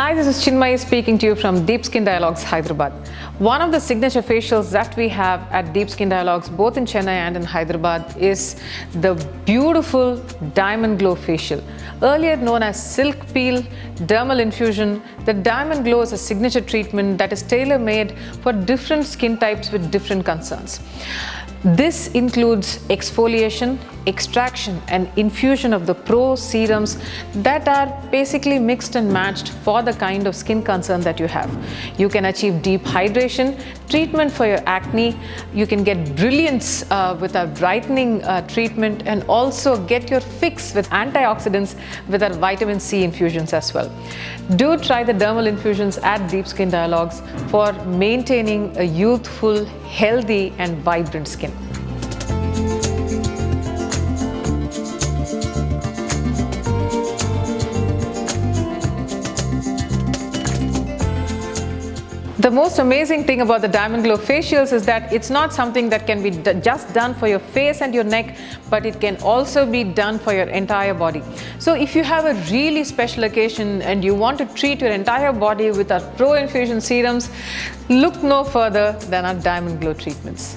Hi, this is Chinmayi speaking to you from Deep Skin Dialogues, Hyderabad. One of the signature facials that we have at Deep Skin Dialogues, both in Chennai and in Hyderabad, is the beautiful Diamond Glow facial. Earlier known as Silk Peel Dermal Infusion, the Diamond Glow is a signature treatment that is tailor-made for different skin types with different concerns. This includes exfoliation, extraction and infusion of the pro serums that are basically mixed and matched for the kind of skin concern that you have. You can achieve deep hydration, treatment for your acne, you can get brilliance with a brightening treatment, and also get your fix with antioxidants with our vitamin C infusions as well. Do try the dermal infusions at Deep Skin Dialogues for maintaining a youthful, healthy and vibrant skin. The most amazing thing about the Diamond Glow facials is that it's not something that can be just done for your face and your neck, but it can also be done for your entire body. So if you have a really special occasion and you want to treat your entire body with our Pro Infusion serums, look no further than our Diamond Glow treatments.